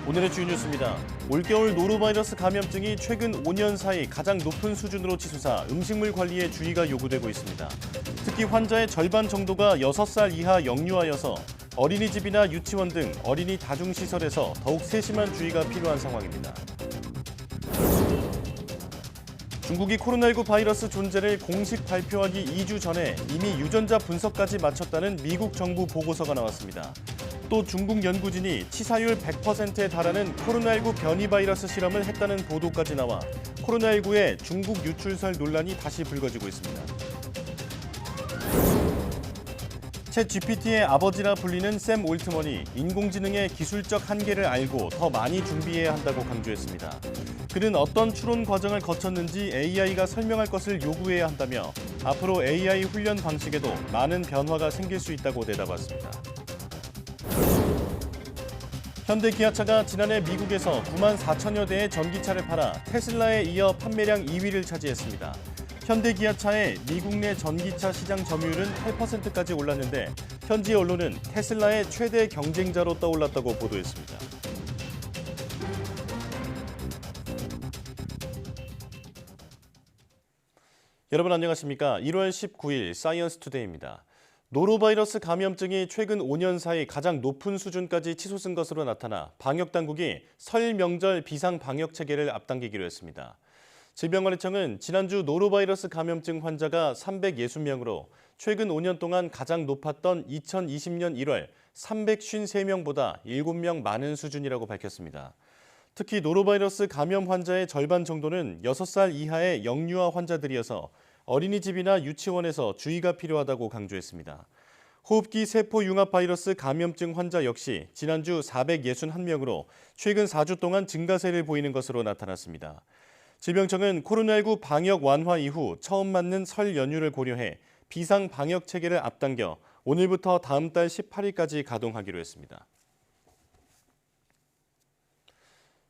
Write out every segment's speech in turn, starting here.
오늘의 주요 뉴스입니다. 올겨울 노로바이러스 감염증이 최근 5년 사이 가장 높은 수준으로 치솟아 음식물 관리에 주의가 요구되고 있습니다. 특히 환자의 절반 정도가 6살 이하 영유아여서 어린이집이나 유치원 등 어린이 다중시설에서 더욱 세심한 주의가 필요한 상황입니다. 중국이 코로나19 바이러스 존재를 공식 발표하기 2주 전에 이미 유전자 분석까지 마쳤다는 미국 정부 보고서가 나왔습니다. 또 중국 연구진이 치사율 100%에 달하는 코로나19 변이 바이러스 실험을 했다는 보도까지 나와 코로나19의 중국 유출설 논란이 다시 불거지고 있습니다. 챗 GPT의 아버지라 불리는 샘 올트먼이 인공지능의 기술적 한계를 알고 더 많이 준비해야 한다고 강조했습니다. 그는 어떤 추론 과정을 거쳤는지 AI가 설명할 것을 요구해야 한다며 앞으로 AI 훈련 방식에도 많은 변화가 생길 수 있다고 대답했습니다. 현대기아차가 지난해 미국에서 9만 4천여 대의 전기차를 팔아 테슬라에 이어 판매량 2위를 차지했습니다. 현대기아차의 미국 내 전기차 시장 점유율은 8%까지 올랐는데 현지 언론은 테슬라의 최대 경쟁자로 떠올랐다고 보도했습니다. 여러분 안녕하십니까? 1월 19일 사이언스 투데이입니다. 노로바이러스 감염증이 최근 5년 사이 가장 높은 수준까지 치솟은 것으로 나타나 방역당국이 설 명절 비상방역 체계를 앞당기기로 했습니다. 질병관리청은 지난주 노로바이러스 감염증 환자가 360명으로 최근 5년 동안 가장 높았던 2020년 1월 353명보다 7명 많은 수준이라고 밝혔습니다. 특히 노로바이러스 감염 환자의 절반 정도는 6살 이하의 영유아 환자들이어서 어린이집이나 유치원에서 주의가 필요하다고 강조했습니다. 호흡기 세포 융합 바이러스 감염증 환자 역시 지난주 461명으로 최근 4주 동안 증가세를 보이는 것으로 나타났습니다. 질병청은 코로나19 방역 완화 이후 처음 맞는 설 연휴를 고려해 비상 방역 체계를 앞당겨 오늘부터 다음 달 18일까지 가동하기로 했습니다.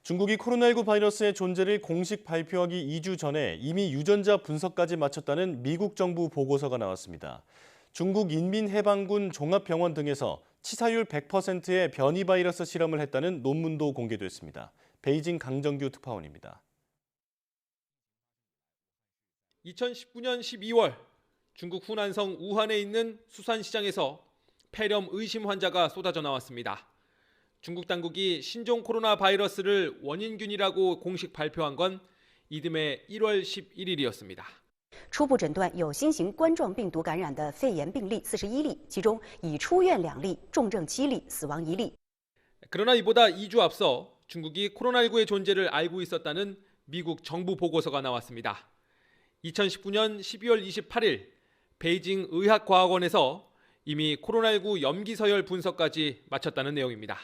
중국이 코로나19 바이러스의 존재를 공식 발표하기 2주 전에 이미 유전자 분석까지 마쳤다는 미국 정부 보고서가 나왔습니다. 중국 인민해방군 종합병원 등에서 치사율 100%의 변이 바이러스 실험을 했다는 논문도 공개됐습니다. 베이징 강정규 특파원입니다. 2019년 12월 중국 후난성 우한에 있는 수산시장에서 폐렴 의심 환자가 쏟아져 나왔습니다. 중국 당국이 신종 코로나 바이러스를 원인균이라고 공식 발표한 건 이듬해 1월 11일이었습니다. 初步诊断有新型冠状病毒感染的肺炎病例41例，其中已出院2例，重症7例，死亡1例。 그러나 이보다 2주 앞서 중국이 코로나19의 존재를 알고 있었다는 미국 정부 보고서가 나왔습니다. 2019년 12월 28일 베이징 의학과학원에서 이미 코로나19 염기 서열 분석까지 마쳤다는 내용입니다.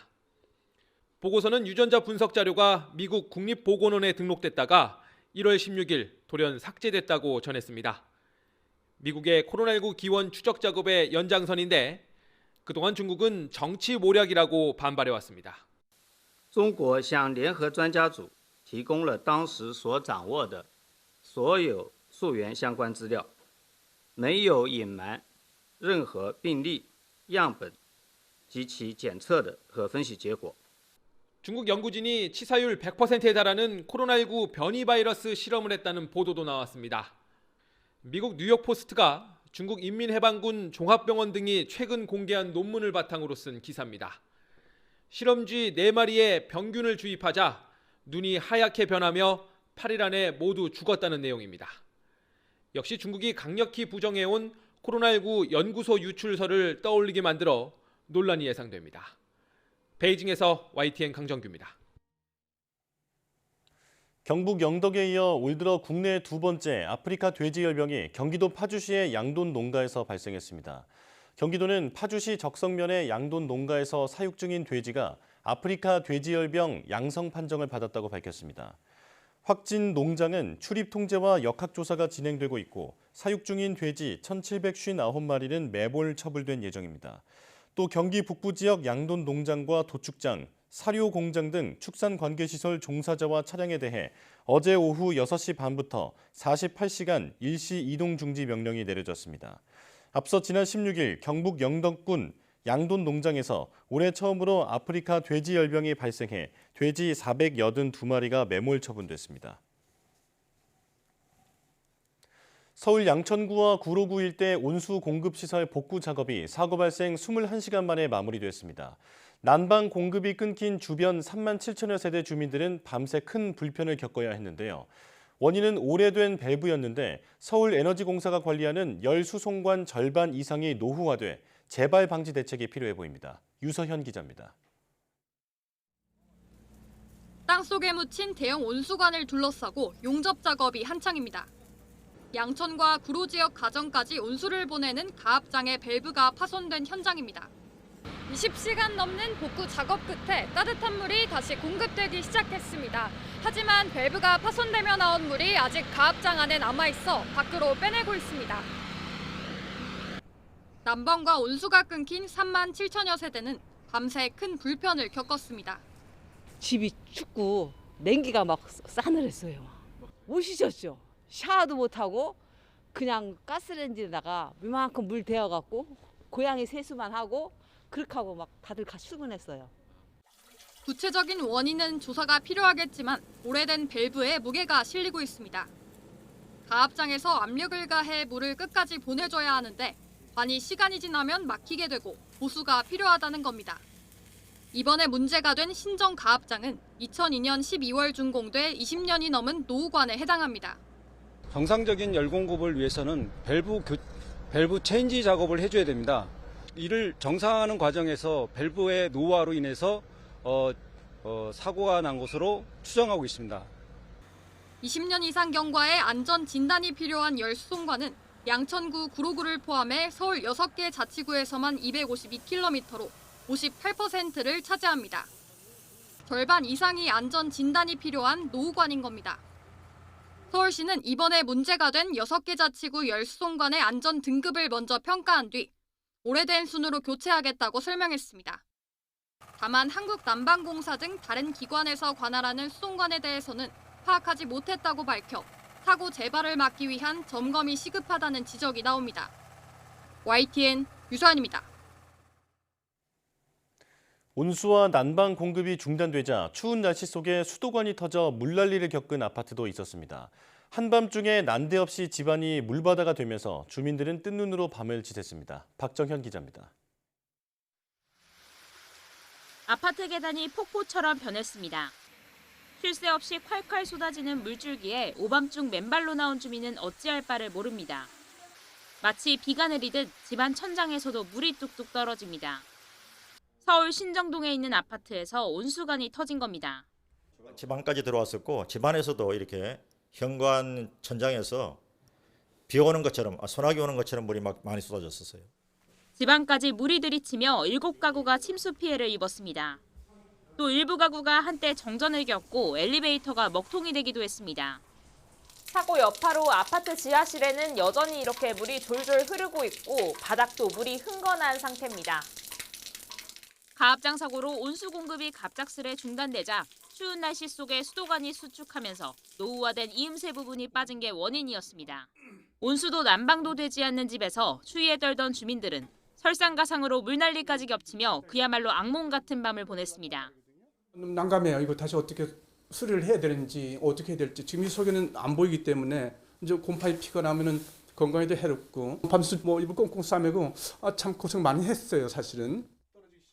보고서는 유전자 분석 자료가 미국 국립보건원에 등록됐다가 1월 16일 돌연 삭제됐다고 전했습니다. 미국의 코로나19 기원 추적 작업의 연장선인데 그동안 중국은 정치 모략이라고 반발해왔습니다. 中国向联合专家组提供了当时所掌握的所有溯源相关资料，没有隐瞒任何病例、样本及其检测的和分析结果。 중국 연구진이 치사율 100%에 달하는 코로나19 변이 바이러스 실험을 했다는 보도도 나왔습니다. 미국 뉴욕포스트가 중국 인민해방군 종합병원 등이 최근 공개한 논문을 바탕으로 쓴 기사입니다. 실험쥐 4마리에 병균을 주입하자 눈이 하얗게 변하며 8일 안에 모두 죽었다는 내용입니다. 역시 중국이 강력히 부정해온 코로나19 연구소 유출설을 떠올리게 만들어 논란이 예상됩니다. 베이징에서 YTN 강정규입니다. 경북 영덕에 이어 올 들어 국내 두 번째 아프리카 돼지열병이 경기도 파주시의 양돈 농가에서 발생했습니다. 경기도는 파주시 적성면의 양돈 농가에서 사육 중인 돼지가 아프리카 돼지열병 양성 판정을 받았다고 밝혔습니다. 확진 농장은 출입 통제와 역학조사가 진행되고 있고 사육 중인 돼지 1,759마리는 매몰 처분된 예정입니다. 또 경기 북부 지역 양돈 농장과 도축장, 사료 공장 등 축산 관계시설 종사자와 차량에 대해 어제 오후 6시 반부터 48시간 일시 이동 중지 명령이 내려졌습니다. 앞서 지난 16일 경북 영덕군 양돈 농장에서 올해 처음으로 아프리카 돼지열병이 발생해 돼지 482마리가 매몰 처분됐습니다. 서울 양천구와 구로구 일대 온수 공급시설 복구 작업이 사고 발생 21시간 만에 마무리됐습니다. 난방 공급이 끊긴 주변 3만 7천여 세대 주민들은 밤새 큰 불편을 겪어야 했는데요. 원인은 오래된 밸브였는데 서울에너지공사가 관리하는 열 수송관 절반 이상이 노후화돼 재발 방지 대책이 필요해 보입니다. 유서현 기자입니다. 땅속에 묻힌 대형 온수관을 둘러싸고 용접 작업이 한창입니다. 양천과 구로 지역 가정까지 온수를 보내는 가압장의 밸브가 파손된 현장입니다. 20시간 넘는 복구 작업 끝에 따뜻한 물이 다시 공급되기 시작했습니다. 하지만 밸브가 파손되며 나온 물이 아직 가압장 안에 남아있어 밖으로 빼내고 있습니다. 난방과 온수가 끊긴 3만 7천여 세대는 밤새 큰 불편을 겪었습니다. 집이 춥고 냉기가 막 싸늘했어요. 못 쉬셨죠? 샤워도 못하고 그냥 가스레인지에다가 이만큼 물 데워갖고 고양이 세수만 하고 그렇게 하고 막 다들 출근했어요. 구체적인 원인은 조사가 필요하겠지만 오래된 밸브에 무게가 실리고 있습니다. 가압장에서 압력을 가해 물을 끝까지 보내줘야 하는데 관이 시간이 지나면 막히게 되고 보수가 필요하다는 겁니다. 이번에 문제가 된 신정 가압장은 2002년 12월 준공돼 20년이 넘은 노후관에 해당합니다. 정상적인 열 공급을 위해서는 밸브 체인지 작업을 해줘야 됩니다. 이를 정상화하는 과정에서 밸브의 노후화로 인해서 사고가 난 것으로 추정하고 있습니다. 20년 이상 경과의 안전 진단이 필요한 열 수송관은 양천구, 구로구를 포함해 서울 6개 자치구에서만 252km로 58%를 차지합니다. 절반 이상이 안전 진단이 필요한 노후관인 겁니다. 서울시는 이번에 문제가 된 6개 자치구 열 수송관의 안전 등급을 먼저 평가한 뒤 오래된 순으로 교체하겠다고 설명했습니다. 다만 한국난방공사 등 다른 기관에서 관할하는 수송관에 대해서는 파악하지 못했다고 밝혀 사고 재발을 막기 위한 점검이 시급하다는 지적이 나옵니다. YTN 유서연입니다. 온수와 난방 공급이 중단되자 추운 날씨 속에 수도관이 터져 물난리를 겪은 아파트도 있었습니다. 한밤중에 난데없이 집안이 물바다가 되면서 주민들은 뜬 눈으로 밤을 지샜습니다. 박정현 기자입니다. 아파트 계단이 폭포처럼 변했습니다. 쉴 새 없이 콸콸 쏟아지는 물줄기에 오밤중 맨발로 나온 주민은 어찌할 바를 모릅니다. 마치 비가 내리듯 집안 천장에서도 물이 뚝뚝 떨어집니다. 서울 신정동에 있는 아파트에서 온수관이 터진 겁니다. 집안까지 들어왔었고 집안에서도 이렇게 현관 천장에서 비 오는 것처럼 소나기 오는 것처럼 물이 막 많이 쏟아졌었어요. 집안까지 물이 들이치며 7가구가 침수 피해를 입었습니다. 또 일부 가구가 한때 정전을 겪고 엘리베이터가 먹통이 되기도 했습니다. 사고 여파로 아파트 지하실에는 여전히 이렇게 물이 졸졸 흐르고 있고 바닥도 물이 흥건한 상태입니다. 가압장 사고로 온수 공급이 갑작스레 중단되자 추운 날씨 속에 수도관이 수축하면서 노후화된 이음새 부분이 빠진 게 원인이었습니다. 온수도 난방도 되지 않는 집에서 추위에 떨던 주민들은 설상가상으로 물난리까지 겹치며 그야말로 악몽 같은 밤을 보냈습니다. 난감해요. 이거 다시 어떻게 수리를 해야 되는지 어떻게 해야 될지 지금 이 속에는 안 보이기 때문에 이제 곰팡이 피가 나면은 건강에도 해롭고 밤새 이불 꽁꽁 싸매고 참 고생 많이 했어요 사실은.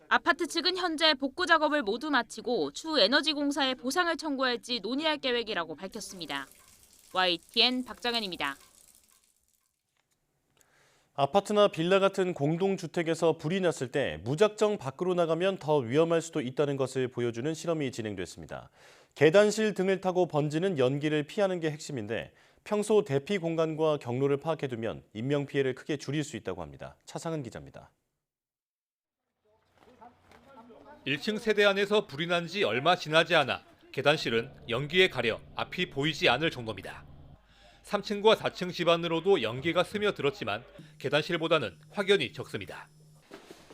아파트 측은 현재 복구 작업을 모두 마치고 추후 에너지공사에 보상을 청구할지 논의할 계획이라고 밝혔습니다. YTN 박정현입니다. 아파트나 빌라 같은 공동주택에서 불이 났을 때 무작정 밖으로 나가면 더 위험할 수도 있다는 것을 보여주는 실험이 진행됐습니다. 계단실 등을 타고 번지는 연기를 피하는 게 핵심인데 평소 대피 공간과 경로를 파악해두면 인명피해를 크게 줄일 수 있다고 합니다. 차상은 기자입니다. 1층 세대 안에서 불이 난 지 얼마 지나지 않아 계단실은 연기에 가려 앞이 보이지 않을 정도입니다. 3층과 4층 집안으로도 연기가 스며들었지만 계단실보다는 확연히 적습니다.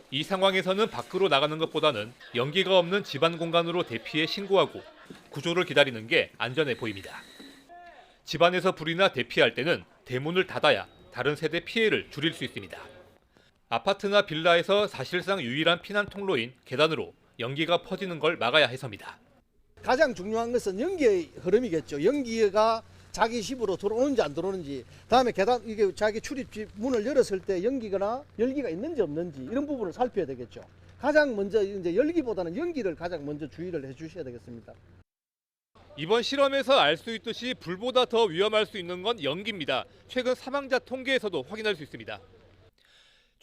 이 상황에서는 밖으로 나가는 것보다는 연기가 없는 집안 공간으로 대피해 신고하고 구조를 기다리는 게 안전해 보입니다. 집안에서 불이 나 대피할 때는 대문을 닫아야 다른 세대 피해를 줄일 수 있습니다. 아파트나 빌라에서 사실상 유일한 피난 통로인 계단으로 연기가 퍼지는 걸 막아야 해서입니다. 가장 중요한 것은 연기의 흐름이겠죠. 연기가 자기 집으로 들어오는지 안 들어오는지, 다음에 계단 이게 자기 출입집 문을 열었을 때 열기가 있는지 없는지 이런 부분을 살펴야 되겠죠. 가장 먼저 이제 열기보다는 연기를 가장 먼저 주의를 해주셔야 되겠습니다. 이번 실험에서 알 수 있듯이 불보다 더 위험할 수 있는 건 연기입니다. 최근 사망자 통계에서도 확인할 수 있습니다.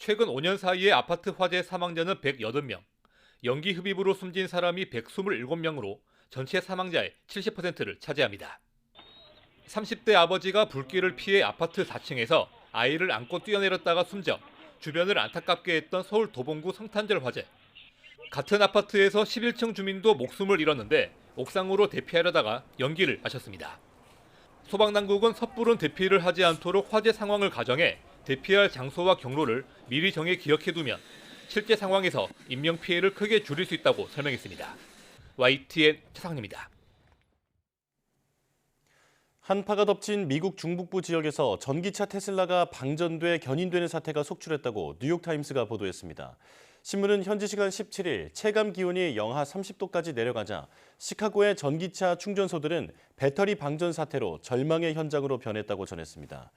최근 5년 사이에 아파트 화재 사망자는 108명, 연기 흡입으로 숨진 사람이 127명으로 전체 사망자의 70%를 차지합니다. 30대 아버지가 불길을 피해 아파트 4층에서 아이를 안고 뛰어내렸다가 숨져 주변을 안타깝게 했던 서울 도봉구 성탄절 화재. 같은 아파트에서 11층 주민도 목숨을 잃었는데 옥상으로 대피하려다가 연기를 마셨습니다. 소방당국은 섣부른 대피를 하지 않도록 화재 상황을 가정해 대피할 장소와 경로를 미리 정해 기억해두면 실제 상황에서 인명피해를 크게 줄일 수 있다고 설명했습니다. YTN 최상입니다. 한파가 덮친 미국 중북부 지역에서 전기차 테슬라가 방전돼 견인되는 사태가 속출했다고 뉴욕타임스가 보도했습니다. 신문은 현지 시간 17일 체감 기온이 영하 30도까지 내려가자 시카고의 전기차 충전소들은 배터리 방전 사태로 절망의 현장으로 변했다고 전했습니다.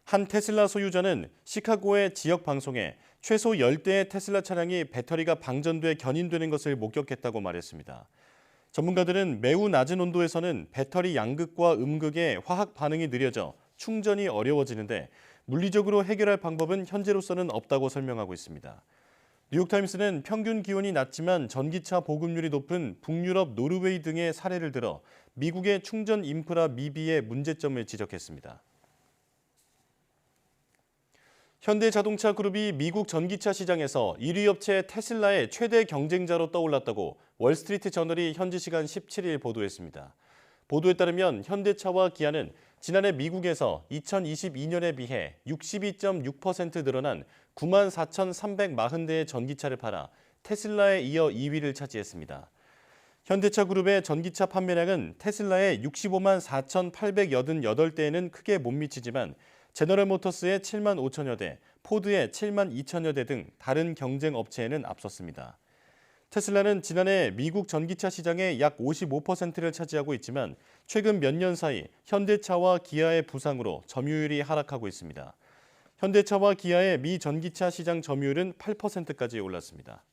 한 테슬라 소유자는 시카고의 지역 방송에 최소 10대의 테슬라 차량이 배터리가 방전돼 견인되는 것을 목격했다고 말했습니다. 전문가들은 매우 낮은 온도에서는 배터리 양극과 음극의 화학 반응이 느려져 충전이 어려워지는데 물리적으로 해결할 방법은 현재로서는 없다고 설명하고 있습니다. 뉴욕타임스는 평균 기온이 낮지만 전기차 보급률이 높은 북유럽 노르웨이 등의 사례를 들어 미국의 충전 인프라 미비의 문제점을 지적했습니다. 현대자동차 그룹이 미국 전기차 시장에서 1위 업체 테슬라의 최대 경쟁자로 떠올랐다고 월스트리트 저널이 현지 시간 17일 보도했습니다. 보도에 따르면 현대차와 기아는 지난해 미국에서 2022년에 비해 62.6% 늘어난 94,340대의 전기차를 팔아 테슬라에 이어 2위를 차지했습니다. 현대차 그룹의 전기차 판매량은 테슬라의 65만 4,888대에는 크게 못 미치지만 제너럴 모터스의 7만 5천여 대, 포드의 7만 2천여 대 등 다른 경쟁 업체에는 앞섰습니다. 테슬라는 지난해 미국 전기차 시장의 약 55%를 차지하고 있지만 최근 몇 년 사이 현대차와 기아의 부상으로 점유율이 하락하고 있습니다. 현대차와 기아의 미 전기차 시장 점유율은 8%까지 올랐습니다.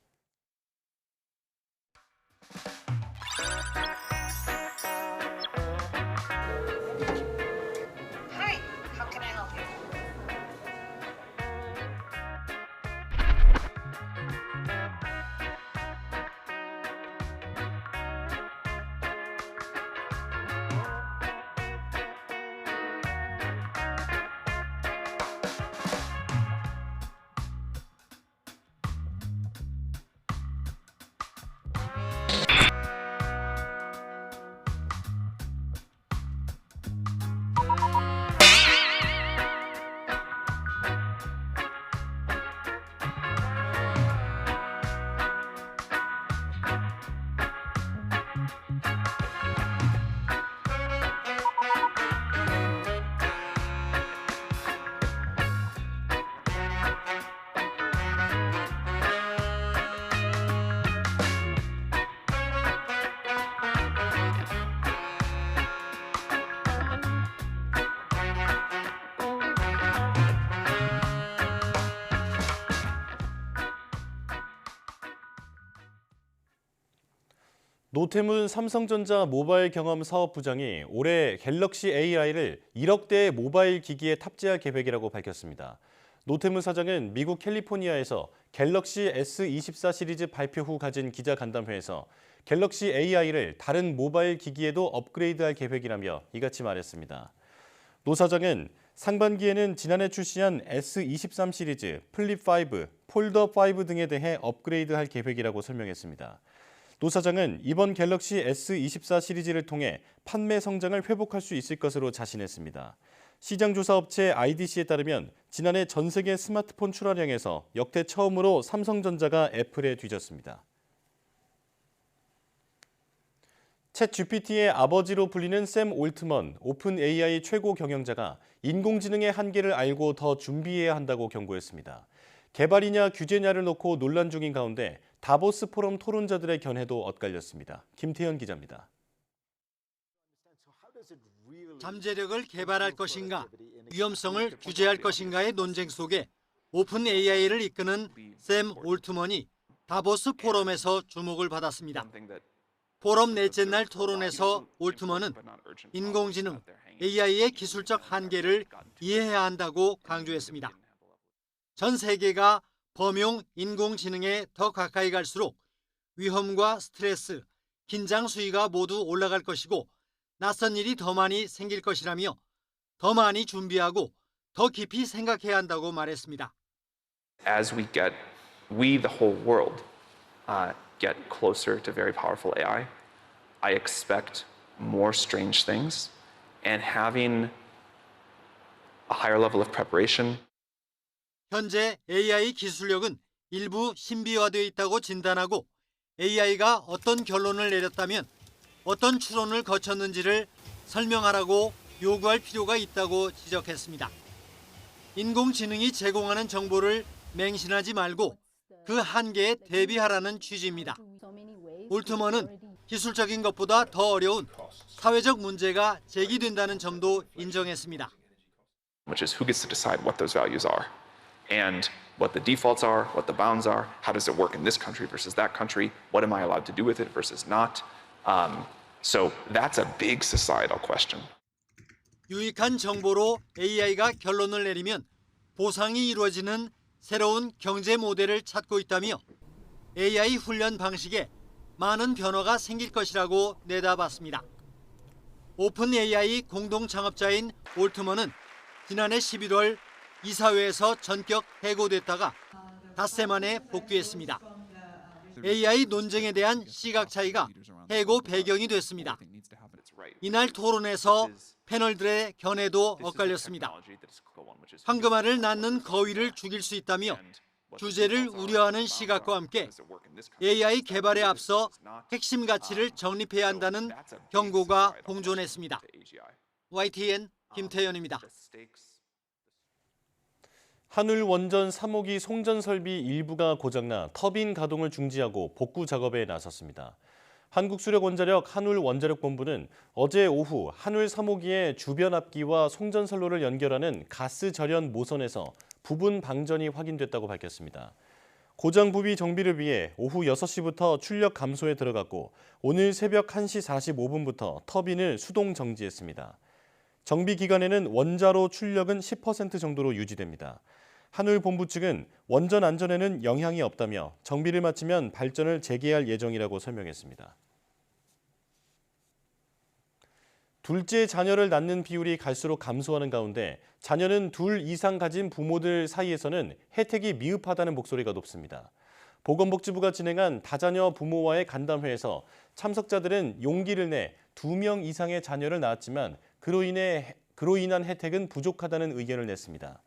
노태문 삼성전자 모바일 경험 사업부장이 올해 갤럭시 AI를 1억 대의 모바일 기기에 탑재할 계획이라고 밝혔습니다. 노태문 사장은 미국 캘리포니아에서 갤럭시 S24 시리즈 발표 후 가진 기자간담회에서 갤럭시 AI를 다른 모바일 기기에도 업그레이드할 계획이라며 이같이 말했습니다. 노 사장은 상반기에는 지난해 출시한 S23 시리즈, 플립5, 폴더5 등에 대해 업그레이드할 계획이라고 설명했습니다. 노 사장은 이번 갤럭시 S24 시리즈를 통해 판매 성장을 회복할 수 있을 것으로 자신했습니다. 시장조사 업체 IDC에 따르면 지난해 전 세계 스마트폰 출하량에서 역대 처음으로 삼성전자가 애플에 뒤졌습니다. 챗 GPT의 아버지로 불리는 샘 올트먼 오픈 AI 최고 경영자가 인공지능의 한계를 알고 더 준비해야 한다고 경고했습니다. 개발이냐 규제냐를 놓고 논란 중인 가운데 다보스 포럼 토론자들의 견해도 엇갈렸습니다. 김태현 기자입니다. 잠재력을 개발할 것인가, 위험성을 규제할 것인가의 논쟁 속에 오픈 AI를 이끄는 샘 올트먼이 다보스 포럼에서 주목을 받았습니다. 포럼 넷째 날 토론에서 올트먼은 인공지능, AI의 기술적 한계를 이해해야 한다고 강조했습니다. 전 세계가 범용 인공지능에 더 가까이 갈수록 위험과 스트레스, 긴장 수위가 모두 올라갈 것이고 낯선 일이 더 많이 생길 것이라며 더 많이 준비하고 더 깊이 생각해야 한다고 말했습니다. As we the whole world get closer to very powerful AI, I expect more strange things, and having a higher level of preparation. 현재 AI 기술력은 일부 신비화되어 있다고 진단하고 AI가 어떤 결론을 내렸다면 어떤 추론을 거쳤는지를 설명하라고 요구할 필요가 있다고 지적했습니다. 인공지능이 제공하는 정보를 맹신하지 말고 그 한계에 대비하라는 취지입니다. 올트먼은 기술적인 것보다 더 어려운 사회적 문제가 제기된다는 점도 인정했습니다. Which is who gets to decide what those values are, and what the defaults are, what the bounds are, how does it work in this country versus that country, what am I allowed to do with it versus not. So that's a big societal question. 유익한 정보로 AI가 결론을 내리면 보상이 이루어지는 새로운 경제 모델을 찾고 있다며 AI 훈련 방식에 많은 변화가 생길 것이라고 내다봤습니다. 오픈 AI 공동 창업자인 올트먼은 지난해 11월 이사회에서 전격 해고됐다가 닷새 만에 복귀했습니다. AI 논쟁에 대한 시각 차이가 해고 배경이 됐습니다. 이날 토론에서 패널들의 견해도 엇갈렸습니다. 황금알을 낳는 거위를 죽일 수 있다며 규제를 우려하는 시각과 함께 AI 개발에 앞서 핵심 가치를 정립해야 한다는 경고가 공존했습니다. YTN 김태현입니다. 한울 원전 3호기 송전 설비 일부가 고장나 터빈 가동을 중지하고 복구 작업에 나섰습니다. 한국수력원자력 한울원자력본부는 어제 오후 한울 3호기의 주변 앞기와 송전선로를 연결하는 가스 절연 모선에서 부분 방전이 확인됐다고 밝혔습니다. 고장 부비 정비를 위해 오후 6시부터 출력 감소에 들어갔고 오늘 새벽 1시 45분부터 터빈을 수동 정지했습니다. 정비 기간에는 원자로 출력은 10% 정도로 유지됩니다. 한울본부 측은 원전 안전에는 영향이 없다며 정비를 마치면 발전을 재개할 예정이라고 설명했습니다. 둘째 자녀를 낳는 비율이 갈수록 감소하는 가운데 자녀는 둘 이상 가진 부모들 사이에서는 혜택이 미흡하다는 목소리가 높습니다. 보건복지부가 진행한 다자녀 부모와의 간담회에서 참석자들은 용기를 내 2명 이상의 자녀를 낳았지만 그로 인한 혜택은 부족하다는 의견을 냈습니다.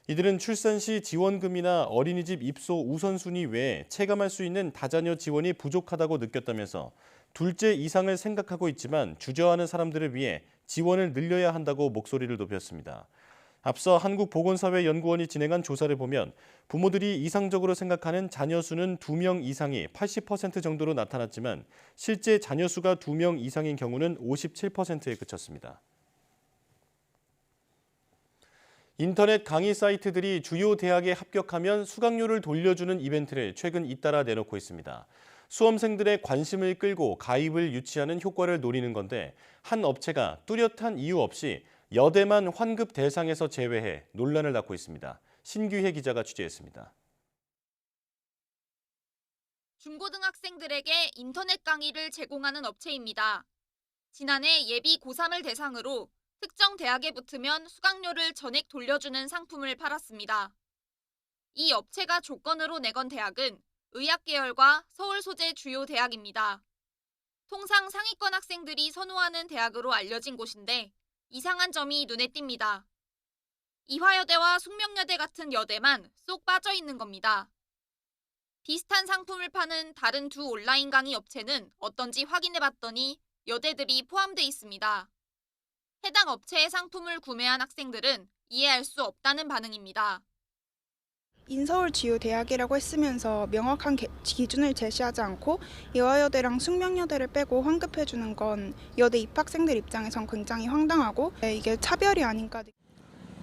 이들은 출산 시 지원금이나 어린이집 입소 우선순위 외에 체감할 수 있는 다자녀 지원이 부족하다고 느꼈다면서 둘째 이상을 생각하고 있지만 주저하는 사람들을 위해 지원을 늘려야 한다고 목소리를 높였습니다. 앞서 한국보건사회연구원이 진행한 조사를 보면 부모들이 이상적으로 생각하는 자녀 수는 2명 이상이 80% 정도로 나타났지만 실제 자녀 수가 2명 이상인 경우는 57%에 그쳤습니다. 인터넷 강의 사이트들이 주요 대학에 합격하면 수강료를 돌려주는 이벤트를 최근 잇따라 내놓고 있습니다. 수험생들의 관심을 끌고 가입을 유치하는 효과를 노리는 건데 한 업체가 뚜렷한 이유 없이 여대만 환급 대상에서 제외해 논란을 낳고 있습니다. 신규혜 기자가 취재했습니다. 중고등학생들에게 인터넷 강의를 제공하는 업체입니다. 지난해 예비 고3을 대상으로 특정 대학에 붙으면 수강료를 전액 돌려주는 상품을 팔았습니다. 이 업체가 조건으로 내건 대학은 의학계열과 서울 소재 주요 대학입니다. 통상 상위권 학생들이 선호하는 대학으로 알려진 곳인데 이상한 점이 눈에 띕니다. 이화여대와 숙명여대 같은 여대만 쏙 빠져 있는 겁니다. 비슷한 상품을 파는 다른 두 온라인 강의 업체는 어떤지 확인해봤더니 여대들이 포함돼 있습니다. 해당 업체의 상품을 구매한 학생들은 이해할 수 없다는 반응입니다. 인서울 주요 대학이라고 했으면서 명확한 기준을 제시하지 않고 이화여대랑 숙명여대를 빼고 환급해주는 건 여대 입학생들 입장에선 굉장히 황당하고 이게 차별이 아닌가.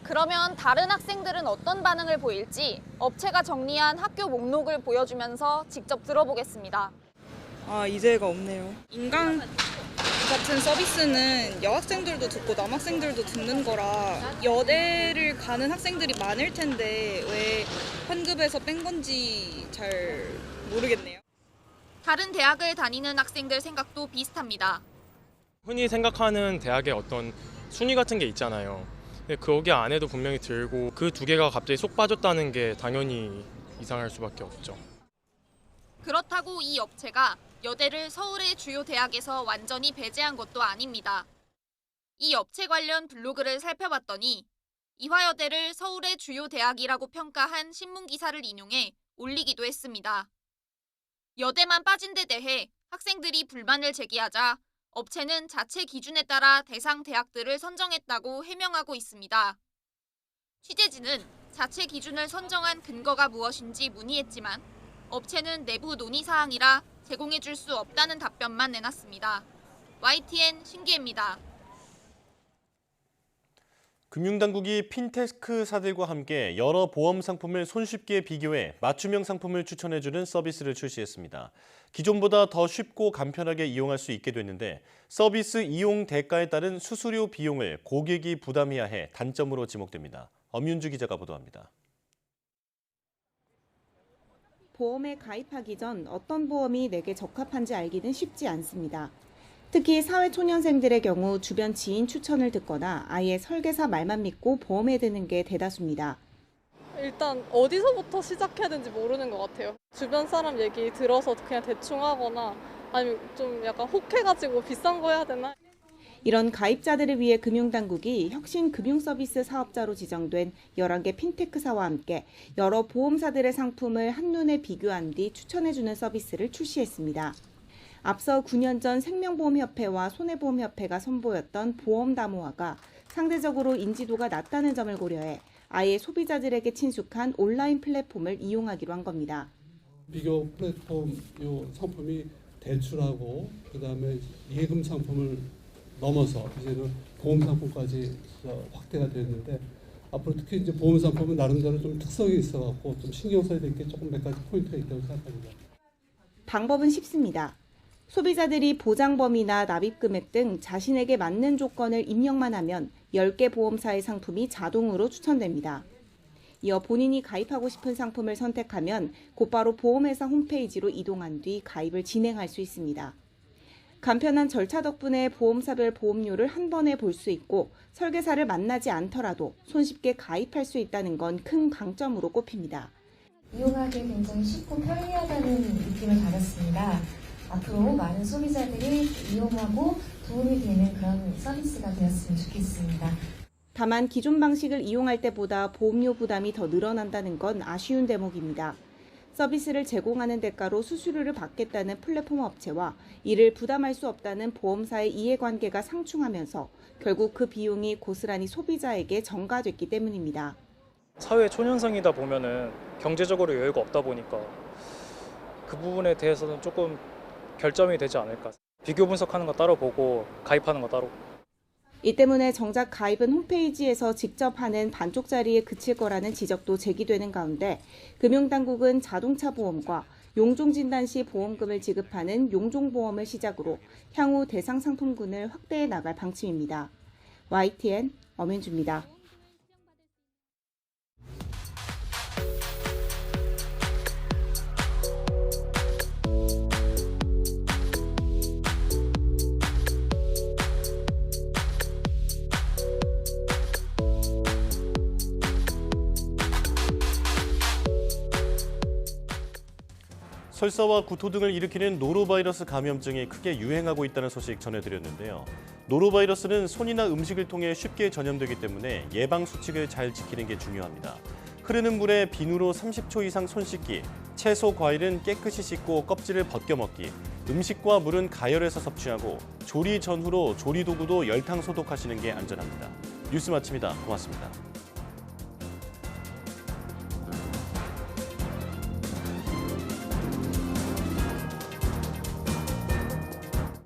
그러면 다른 학생들은 어떤 반응을 보일지 업체가 정리한 학교 목록을 보여주면서 직접 들어보겠습니다. 이제가 없네요. 인강 같은 서비스는 여학생들도 듣고 남학생들도 듣는 거라 여대를 가는 학생들이 많을 텐데 왜 환급에서 뺀 건지 잘 모르겠네요. 다른 대학을 다니는 학생들 생각도 비슷합니다. 흔히 생각하는 대학의 어떤 순위 같은 게 있잖아요. 근데 거기 안에도 분명히 들고 그 두 개가 갑자기 쏙 빠졌다는 게 당연히 이상할 수밖에 없죠. 그렇다고 이 업체가 여대를 서울의 주요 대학에서 완전히 배제한 것도 아닙니다. 이 업체 관련 블로그를 살펴봤더니 이화여대를 서울의 주요 대학이라고 평가한 신문 기사를 인용해 올리기도 했습니다. 여대만 빠진 데 대해 학생들이 불만을 제기하자 업체는 자체 기준에 따라 대상 대학들을 선정했다고 해명하고 있습니다. 취재진은 자체 기준을 선정한 근거가 무엇인지 문의했지만 업체는 내부 논의 사항이라 제공해줄 수 없다는 답변만 내놨습니다. YTN 신기혜입니다. 금융당국이 핀테크사들과 함께 여러 보험 상품을 손쉽게 비교해 맞춤형 상품을 추천해주는 서비스를 출시했습니다. 기존보다 더 쉽고 간편하게 이용할 수 있게 됐는데 서비스 이용 대가에 따른 수수료 비용을 고객이 부담해야 해 단점으로 지목됩니다. 엄윤주 기자가 보도합니다. 보험에 가입하기 전 어떤 보험이 내게 적합한지 알기는 쉽지 않습니다. 특히 사회초년생들의 경우 주변 지인 추천을 듣거나 아예 설계사 말만 믿고 보험에 드는 게 대다수입니다. 일단 어디서부터 시작해야 되는지 모르는 것 같아요. 주변 사람 얘기 들어서 그냥 대충 하거나 아니면 좀 약간 혹해가지고 비싼 거 해야 되나? 이런 가입자들을 위해 금융당국이 혁신 금융서비스 사업자로 지정된 11개 핀테크사와 함께 여러 보험사들의 상품을 한눈에 비교한 뒤 추천해주는 서비스를 출시했습니다. 앞서 9년 전 생명보험협회와 손해보험협회가 선보였던 보험담호화가 상대적으로 인지도가 낮다는 점을 고려해 아예 소비자들에게 친숙한 온라인 플랫폼을 이용하기로 한 겁니다. 비교 플랫폼 상품이 대출하고 그다음에 예금 상품을 넘어서 이제는 보험 상품까지 확대가 됐는데 앞으로 특히 이제 보험 상품은 나름대로 좀 특성이 있어갖고 좀 신경 써야 될 게 조금 몇 가지 포인트가 있다고 생각합니다. 방법은 쉽습니다. 소비자들이 보장범위나 납입금액 등 자신에게 맞는 조건을 입력만 하면 10개 보험사의 상품이 자동으로 추천됩니다. 이어 본인이 가입하고 싶은 상품을 선택하면 곧바로 보험회사 홈페이지로 이동한 뒤 가입을 진행할 수 있습니다. 간편한 절차 덕분에 보험사별 보험료를 한 번에 볼 수 있고 설계사를 만나지 않더라도 손쉽게 가입할 수 있다는 건 큰 강점으로 꼽힙니다. 이용하기 굉장히 쉽고 편리하다는 느낌을 받았습니다. 앞으로 많은 소비자들이 이용하고 도움이 되는 그런 서비스가 되었으면 좋겠습니다. 다만 기존 방식을 이용할 때보다 보험료 부담이 더 늘어난다는 건 아쉬운 대목입니다. 서비스를 제공하는 대가로 수수료를 받겠다는 플랫폼 업체와 이를 부담할 수 없다는 보험사의 이해관계가 상충하면서 결국 그 비용이 고스란히 소비자에게 전가됐기 때문입니다. 사회 초년생이다 보면은 경제적으로 여유가 없다 보니까 그 부분에 대해서는 조금 결점이 되지 않을까. 비교 분석하는 거 따로 보고 가입하는 거 따로. 이 때문에 정작 가입은 홈페이지에서 직접 하는 반쪽짜리에 그칠 거라는 지적도 제기되는 가운데 금융당국은 자동차 보험과 용종진단 시 보험금을 지급하는 용종보험을 시작으로 향후 대상 상품군을 확대해 나갈 방침입니다. YTN 엄윤주입니다. 설사와 구토 등을 일으키는 노로바이러스 감염증이 크게 유행하고 있다는 소식 전해드렸는데요. 노로바이러스는 손이나 음식을 통해 쉽게 전염되기 때문에 예방 수칙을 잘 지키는 게 중요합니다. 흐르는 물에 비누로 30초 이상 손 씻기, 채소, 과일은 깨끗이 씻고 껍질을 벗겨 먹기, 음식과 물은 가열해서 섭취하고 조리 전후로 조리 도구도 열탕 소독하시는 게 안전합니다. 뉴스 마칩니다. 고맙습니다.